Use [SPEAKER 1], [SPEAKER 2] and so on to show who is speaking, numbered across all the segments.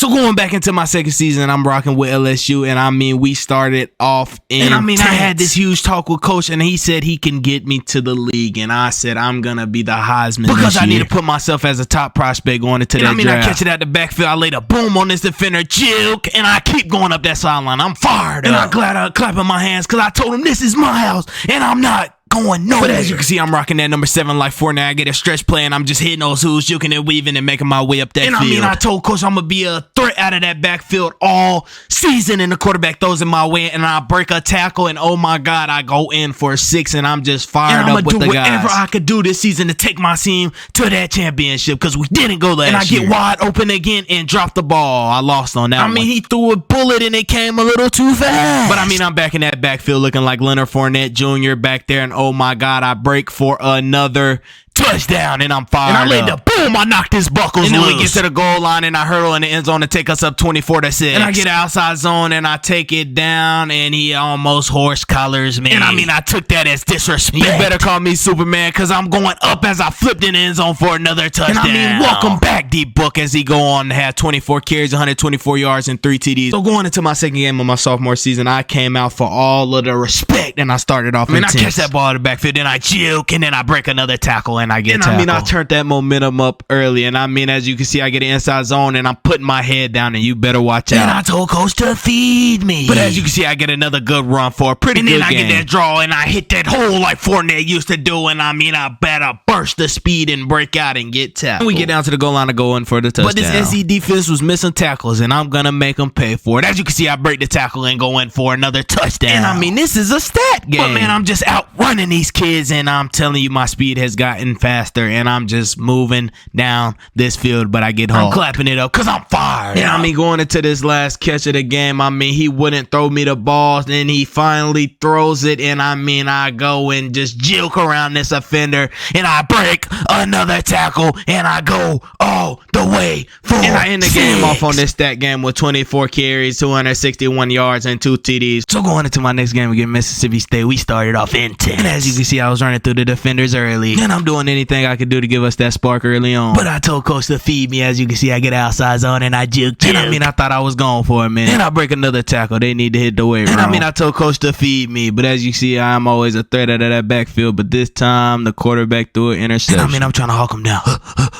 [SPEAKER 1] So going back into my second season, I'm rocking with LSU, and I mean, we started off in I had this huge talk with coach, and he said he can get me to the league, and I said I'm gonna be the Heisman because I need to put myself as a top prospect going into that draft. I catch it at the backfield, I laid a boom on this defender, juke, and I keep going up that sideline. I'm fired, and I'm glad I'm clapping my hands because I told him this is my house, and I'm not going nowhere. But as you can see, I'm rocking that number 7 like Fortnite. I get a stretch play, and I'm just hitting those hoops, juking and weaving and making my way up that field. And I told coach I'm gonna be a threat out of that backfield all season, and the quarterback throws in my way, and I break a tackle, and oh my God, I go in for a 6, and I'm just fired up with the guys. I'm gonna do whatever I could do this season to take my team to that championship because we didn't go last year. And I get wide open again and drop the ball. I lost on that one. He threw a bullet, and it came a little too fast. But I'm back in that backfield looking like Leonard Fournette Jr. back there, and oh my God, I break for another touchdown, and I'm fired. And I laid the boom, I knocked his buckles loose. And then we get to the goal line, and I hurdle in the end zone to take us up 24-6. And I get outside zone, and I take it down, and he almost horse collars me. And I took that as disrespect. You better call me Superman, because I'm going up as I flipped in the end zone for another touchdown. And welcome back, deep book, as he go on to have 24 carries, 124 yards, and 3 TDs. So going into my second game of my sophomore season, I came out for all of the respect, and I started off intense. I catch that ball in the backfield, then I juke, and then I break another tackle, and I get tackled. I turned that momentum up early, and as you can see, I get an inside zone, and I'm putting my head down, and you better watch out. And I told coach to feed me. But as you can see, I get another good run for a pretty good game. And then I get that draw, and I hit that hole like Fournette used to do, and I better burst the speed and break out and get tackled. We get down to the goal line to go in for the touchdown. But this SC defense was missing tackles, and I'm gonna make them pay for it. As you can see, I break the tackle and go in for another touchdown. And this is a stat game. But man, I'm just outrunning these kids, and I'm telling you, my speed has gotten faster, and I'm just moving down this field, but I get home. I'm clapping it up because I'm fired. And going into this last catch of the game, he wouldn't throw me the ball, then he finally throws it, and I go and just juke around this offender, and I break another tackle, and I go all the way for and I end the game off on this stat game with 24 carries, 261 yards, and 2 TDs. So going into my next game against Mississippi State, we started off intense. And as you can see, I was running through the defenders early, and I'm doing anything I could do to give us that spark early on. But I told coach to feed me. As you can see, I get outside zone, and I juke. And I thought I was gone for a minute. And I break another tackle. They need to hit the weight room. And I told coach to feed me. But as you see, I'm always a threat out of that backfield. But this time, the quarterback threw an interception. And I'm trying to hawk him down.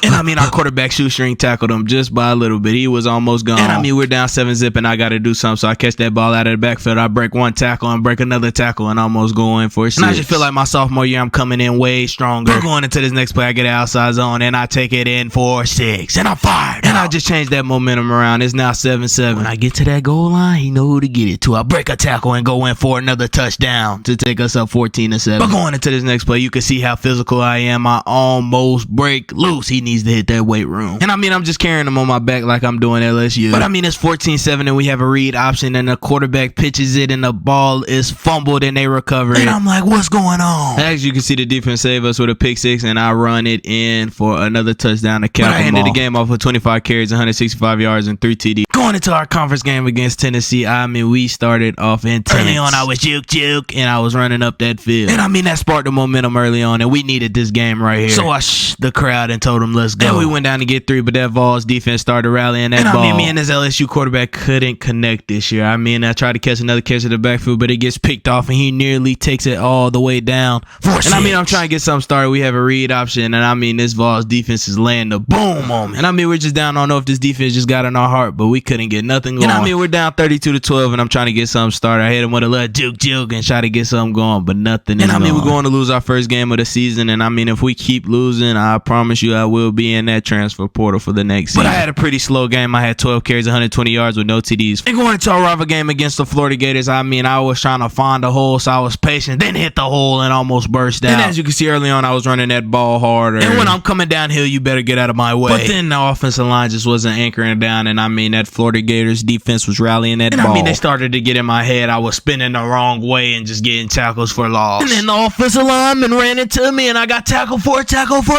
[SPEAKER 1] And our quarterback shoestring tackled him just by a little bit. He was almost gone. And we're down 7-zip, and I got to do something. So I catch that ball out of the backfield. I break one tackle and break another tackle and almost go in for a 6. And I just feel like my sophomore year, I'm coming in way stronger. We're going into this next play, I get outside zone, and I take it in for 6, and I'm fired. And I just changed that momentum around. It's now 7-7. When I get to that goal line, he know who to get it to. I break a tackle and go in for another touchdown to take us up 14-7. But going into this next play, you can see how physical I am. I almost break loose. He needs to hit that weight room. And I'm just carrying him on my back like I'm doing LSU. But it's 14-7, and we have a read option, and the quarterback pitches it, and the ball is fumbled, and they recover it. And I'm like, what's going on? As you can see, the defense saved us with a pick 6, and I run it in for another touchdown to cap them off. I ended the game off with 25 carries, 165 yards, and 3 TDs. Going into our conference game against Tennessee, we started off intense. Early on, I was juke, and I was running up that field. And that sparked the momentum early on, and we needed this game right here. So I shushed the crowd and told them, let's go. And we went down to get 3, but that Vols defense started rallying that ball. And me and this LSU quarterback couldn't connect this year. I tried to catch another catch at the backfield, but it gets picked off, and he nearly takes it all the way down. And I'm trying to get something started. We have a read option, and this Vols defense is laying the boom on me. And we're just down. I don't know if this defense just got in our heart, but we couldn't get nothing going. And we're down 32-12, and I'm trying to get something started. I hit him with a little juke and try to get something going, but nothing is going. We're going to lose our first game of the season, and if we keep losing, I promise you I will be in that transfer portal for the next season. But I had a pretty slow game. I had 12 carries, 120 yards with no TDs. And going into our rival game against the Florida Gators, I was trying to find a hole, so I was patient, then hit the hole and almost burst out. And as you can see early on, I was running that ball harder. And when I'm coming downhill, you better get out of my way. But then the offensive line just wasn't anchoring down, and that Florida Gators defense was rallying that ball. They started to get in my head. I was spinning the wrong way and just getting tackles for loss. And then the offensive lineman ran into me, and I got tackled for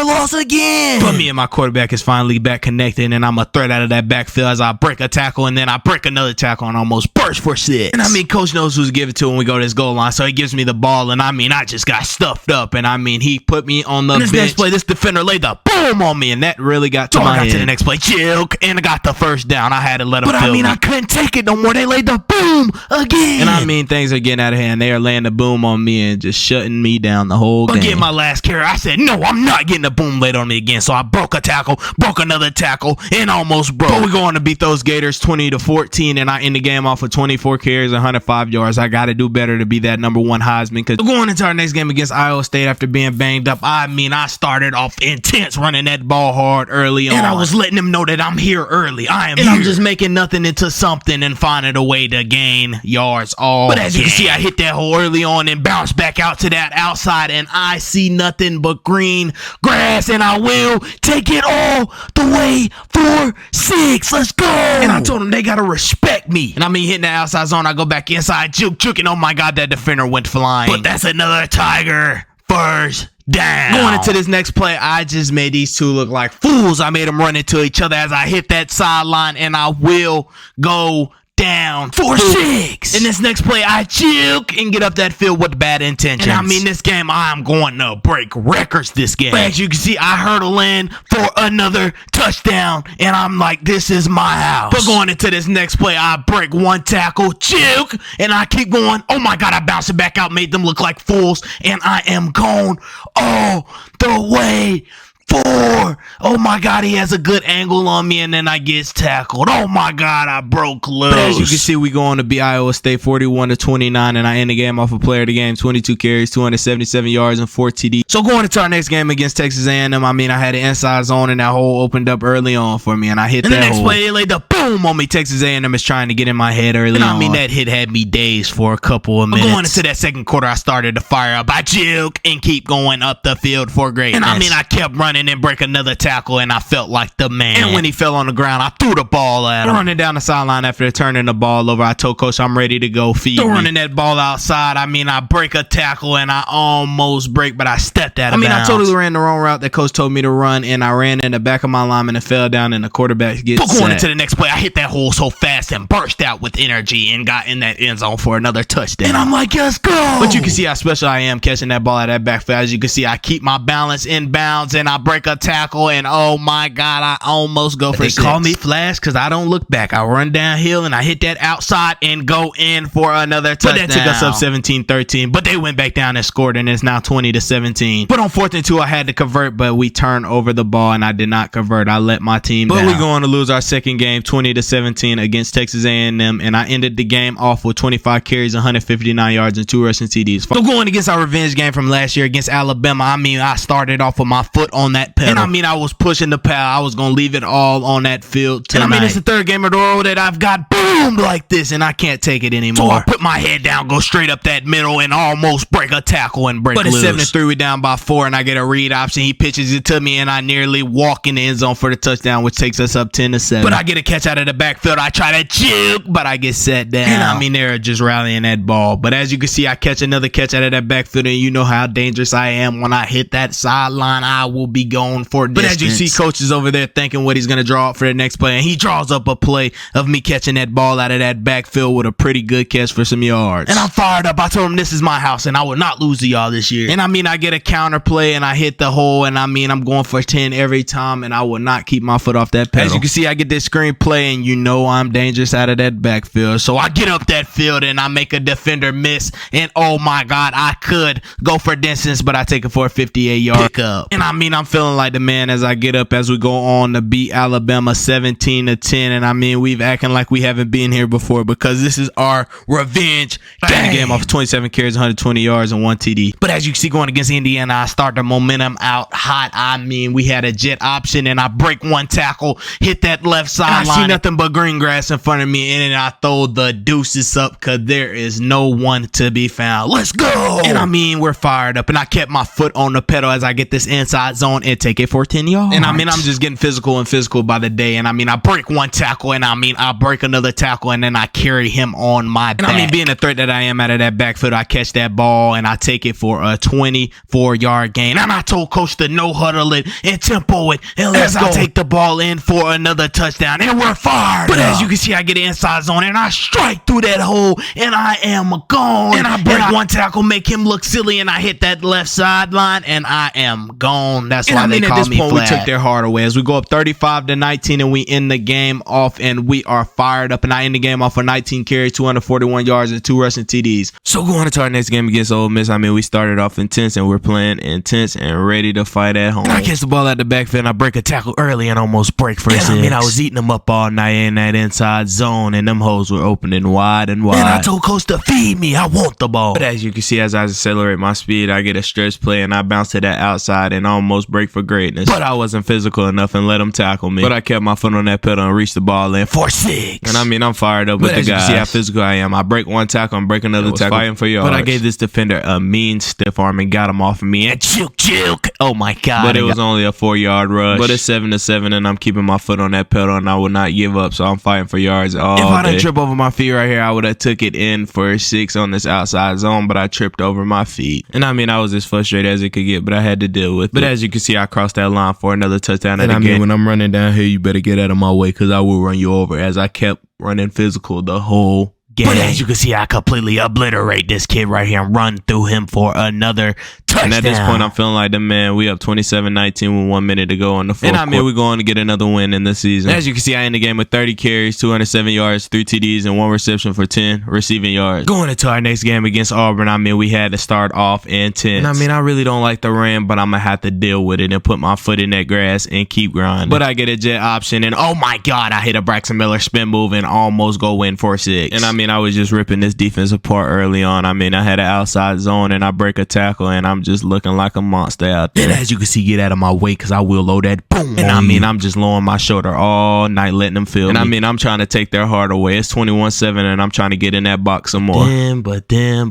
[SPEAKER 1] loss again. But me and my quarterback is finally back connected, and I'm a threat out of that backfield as I break a tackle, and then I break another tackle and almost burst for 6. And coach knows who's give it to when we go to this goal line, so he gives me the ball, and I just got stuffed up, and he put me on the bench. Next play, this defender laid the boom on me, and that really got to my head. To the next play, juke, and I got the first down. I had a and let them feel me. I couldn't take it no more. They laid the boom again. And I mean, things are getting out of hand. They are laying the boom on me and just shutting me down the whole game. Getting my last carry, I said, no, I'm not getting the boom laid on me again. So I broke a tackle, broke another tackle, and almost broke. But we're going to beat those Gators 20-14, and I end the game off with 24 carries, 105 yards. I got to do better to be that #1 Heisman, because we're going into our next game against Iowa State after being banged up. I mean, I started off intense, running that ball hard early on. And I was letting them know that I'm here early. I am here. I'm just making nothing into something and finding a way to gain yards all. But as you can see, I hit that hole early on and bounced back out to that outside, and I see nothing but green grass, and I will take it all the way for 6. Let's go. And I told them they gotta respect me. And I mean, hitting the outside zone, I go back inside, juke, and oh my God, that defender went flying. But that's another Tiger first down. Going into this next play, I just made these two look like fools. I made them run into each other as I hit that sideline, and I will go down for 6. In this next play, I juke and get up that field with bad intentions. And I mean, this game, I'm going to break records this game. But as you can see, I hurdle in for another touchdown, and I'm like, this is my house. But going into this next play, I break one tackle, juke, and I keep going. Oh my God, I bounced it back out, made them look like fools, and I am going all the way 4. Oh my God, he has a good angle on me, and then I get tackled. Oh my God, I broke loose. But as you can see, we go on to beat Iowa State 41-29, and I end the game off a player of the game, 22 carries, 277 yards, and 4 TDs. So going into our next game against Texas A&M, I mean, I had an inside zone, and that hole opened up early on for me, and I hit that hole. And the next play, they laid the boom on me. Texas A&M is trying to get in my head early on. I mean, that hit had me dazed for a couple of minutes. But going into that second quarter, I started to fire up. I juke and keep going up the field for greatness. And I mean, I kept running and break another tackle, and I felt like the man. And when he fell on the ground, I threw the ball at him. Running down the sideline after turning the ball over, I told Coach I'm ready to go feed me. Running that ball outside, I mean, I break a tackle, and I almost break, but I stepped out of bounds. I totally ran the wrong route that Coach told me to run, and I ran in the back of my lineman and fell down, and the quarterback gets sacked. Going into the next play, I hit that hole so fast and burst out with energy and got in that end zone for another touchdown. And I'm like, let's go. But you can see how special I am catching that ball out of that backfield. As you can see, I keep my balance in bounds, and I break a tackle, and oh my God, I almost go for 6. They call me Flash because I don't look back. I run downhill, and I hit that outside and go in for another touchdown. But that took us up 17-13, but they went back down and scored, and it's now 20-17. But on 4th and 2, I had to convert, but we turned over the ball, and I did not convert. I let my team down. But we're going to lose our second game 20-17 against Texas A&M, and I ended the game off with 25 carries, 159 yards, and 2 rushing TDs. So going against our revenge game from last year against Alabama, I mean, I started off with my foot on that pedal. And I mean, I was pushing the pedal. I was going to leave it all on that field tonight. And I mean, it's the 3rd game in a row that I've got boomed like this, and I can't take it anymore. So I put my head down, go straight up that middle, and almost break a tackle and break loose. But it's 7-3, we're down by 4, and I get a read option. He pitches it to me, and I nearly walk in the end zone for the touchdown, which takes us up 10-7. But I get a catch out of the backfield. I try to juke, but I get set down. And I mean, they're just rallying that ball. But as you can see, I catch another catch out of that backfield, and you know how dangerous I am. When I hit that sideline, I will be going for distance. But as you see, Coach is over there thinking what he's going to draw up for the next play, and he draws up a play of me catching that ball out of that backfield with a pretty good catch for some yards. And I'm fired up. I told him this is my house, and I will not lose to y'all this year. And I mean, I get a counter play, and I hit the hole, and I mean, I'm going for 10 every time, and I will not keep my foot off that pedal. As you can see, I get this screen play, and you know I'm dangerous out of that backfield. So I get up that field, and I make a defender miss, and oh my God, I could go for distance, but I take it for a 58-yard pickup. And I mean, I'm feeling like the man as I get up as we go on to beat Alabama 17-10, and I mean, we've acting like we haven't been here before because this is our revenge game off 27 carries, 120 yards, and 1 TD. But as you can see, going against Indiana, I start the momentum out hot. I mean, we had a jet option, and I break one tackle, hit that left sideline. I see nothing but green grass in front of me, and then I throw the deuces up because there is no one to be found. Let's go! And I mean, we're fired up, and I kept my foot on the pedal as I get this inside zone and take it for 10 yards. And I mean, I'm just getting physical and physical by the day, and I mean, I break one tackle, and I mean, I break another tackle, and then I carry him on my back. And I mean, being the threat that I am out of that backfield, I catch that ball, and I take it for a 24-yard gain. And I told Coach to no huddle it and tempo it, and let's go. I take the ball in for another touchdown, and we're fired. But as you can see, I get inside zone and I strike through that hole and I am gone. And I break one tackle, make him look silly, and I hit that left sideline and I am gone. That's why they call me flat. We took their heart away as we go up 35-19 and we end the game off and we are fired up. And I end the game off for 19 carries, 241 yards, and 2 rushing TDs. So going into our next game against Ole Miss, we started off intense and we're playing intense and ready to fight at home. And I catch the ball at the backfield and I break a tackle early and almost break for 6. I was eating them up all night in that inside zone and them holes were opening wide and wide. And I told coach to feed me. I want the ball. But as you can see, as I accelerate my speed, I get a stretch play and I bounce to that outside and almost break for greatness. But I wasn't physical enough and let them tackle me. But I kept my foot on that pedal and reached the ball in for 6. And I'm fired up with the guys. You can see how physical I am. I break one tackle and break another tackle. Fighting for yards. But I gave this defender a mean stiff arm and got him off of me and juke. Oh my God. But it was only a 4-yard rush. But it's 7-7 and I'm keeping my foot on that pedal and I will not give up. So I'm fighting for yards all day. If I didn't trip over my feet right here, I would have took it in for 6 on this outside zone, but I tripped over my feet. And I was as frustrated as it could get, but I had to deal with it. But as you can see, I crossed that line for another touchdown. And when I'm running down here, you better get out of my way because I will run you over, as I kept running physical the whole game. But as you can see, I completely obliterate this kid right here and run through him for another touchdown. And at this point, I'm feeling like the man. We up 27-19 with 1 minute to go on the fourth quarter. We're going to get another win in this season. As you can see, I end the game with 30 carries, 207 yards, 3 TDs, and 1 reception for 10 receiving yards. Going into our next game against Auburn, we had to start off intense. And I really don't like the ran, but I'm going to have to deal with it and put my foot in that grass and keep grinding. But I get a jet option, and oh my God, I hit a Braxton Miller spin move and almost go in for 6. And I was just ripping this defense apart early on. I had an outside zone and I break a tackle and I'm just looking like a monster out there. And as you can see, get out of my way because I will load that boom. And I'm just lowering my shoulder all night, letting them feel me. I'm trying to take their heart away. It's 21-7 and I'm trying to get in that box some more. But then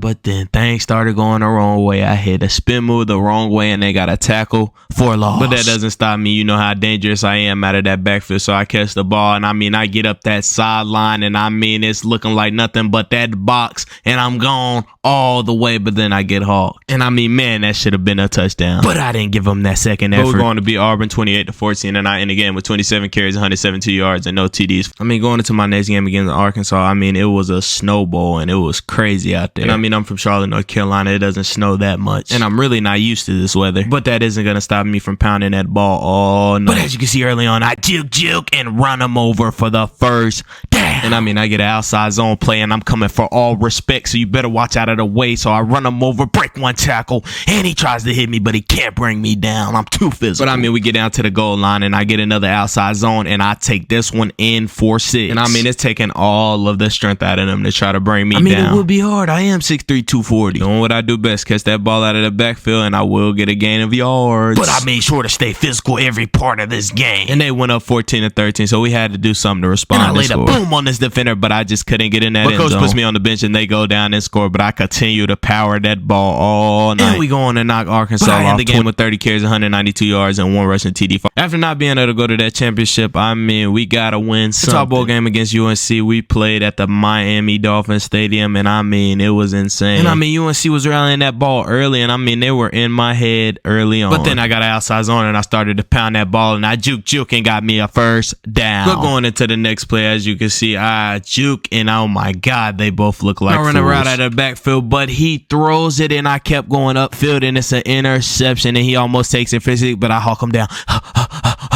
[SPEAKER 1] things started going the wrong way. I hit a spin move the wrong way and they got a tackle for loss. But that doesn't stop me. You know how dangerous I am out of that backfield. So I catch the ball and I get up that sideline and it's looking like nothing but that box and I'm gone all the way, but then I get hauled. And man, that should have been a touchdown. But I didn't give them that second effort. We're going to beat Auburn 28-14 and I end the game with 27 carries, 172 yards, and no TDs. Going into my next game against Arkansas, it was a snowball and it was crazy out there. And I'm from Charlotte, North Carolina. It doesn't snow that much. And I'm really not used to this weather. But that isn't going to stop me from pounding that ball all night. But as you can see early on, I juke and run them over for the first down. And I get an outside zone play and I'm coming for all respect, so you better watch out of the way. So I run him over, break one tackle, and he tries to hit me, but he can't bring me down. I'm too physical. But we get down to the goal line and I get another outside zone and I take this one in for 6. And it's taking all of the strength out of them to try to bring me down. It would be hard. I am 6'3", 240. Doing what I do best, catch that ball out of the backfield and I will get a gain of yards. But I made sure to stay physical every part of this game. And they went up 14-13, so we had to do something to respond. And I laid a boom on this defender, but I just couldn't get in that end zone. Coach puts me on the bench and they go down and score, but I continue to power that ball all night. And we go on to knock Arkansas off the game with 30 carries, 192 yards, and 1 rushing TD. After not being able to go to that championship, we got to win something. It's our bowl game against UNC. We played at the Miami Dolphins Stadium, and it was insane. And UNC was rallying that ball early, and they were in my head early on. But then I got an outside zone, and I started to pound that ball, and I juke and got me a first down. But going into the next play, as you can see, I juke, and oh my God, they both look like fools. I run around out of the backfield, but he throws it, and I kept going upfield, and it's an interception, and he almost takes it physically, but I hawk him down.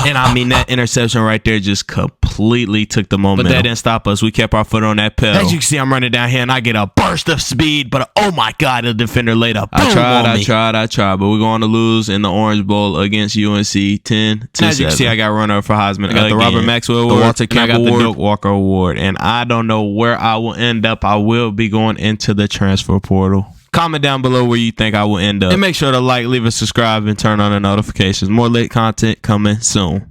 [SPEAKER 1] And that interception right there just completely took the momentum. But that didn't stop us. We kept our foot on that pedal. As you can see, I'm running down here and I get a burst of speed, but oh my God, the defender laid a boom on me. I tried, but we're going to lose in the Orange Bowl against UNC 10-7. As you can see, I got runner for Heisman. I got the Robert Maxwell Award, Walter Camp Award, the Doak Walker Award, and I don't know where I will end up. I will be going into the transfer portal. Comment down below where you think I will end up. And make sure to like, leave a subscribe, and turn on the notifications. More lit content coming soon.